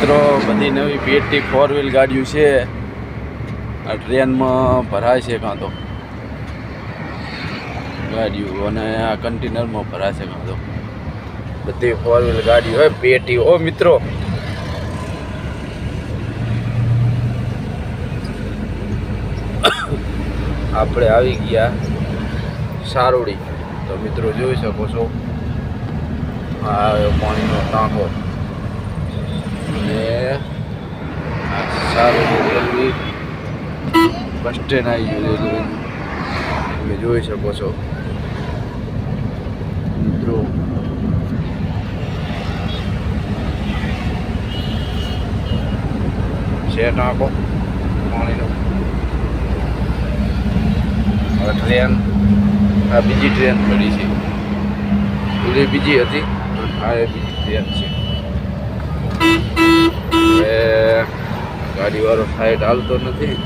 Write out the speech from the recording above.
મિત્રો બધી નવી પેટી 4 વ્હીલ ગાડીઓ છે આ ટ્રેનમાં ભરાય છે કાં તો ગાડીઓ અને આ કન્ટેનરમાં ભરાય છે કાં તો બધી 4 વ્હીલ ગાડીઓ હોય પેટી ઓ મિત્રો આપણે આવી ગયા સારોડી તો મિત્રો જોઈ શકો છો આ પાણીનો ટાંકો અને સારોડી રેલવે બસ સ્ટેન્ડ આવી ગયું રેલવે તમે જોઈ શકો છો મિત્રો છે ટાંકો પાણીનો ટ્રેન આ બીજી ટ્રેન પડી છે પેલી બીજી હતી આ બીજી ટ્રેન છે ગાડીવાળો સાઈડ હાલતો નથી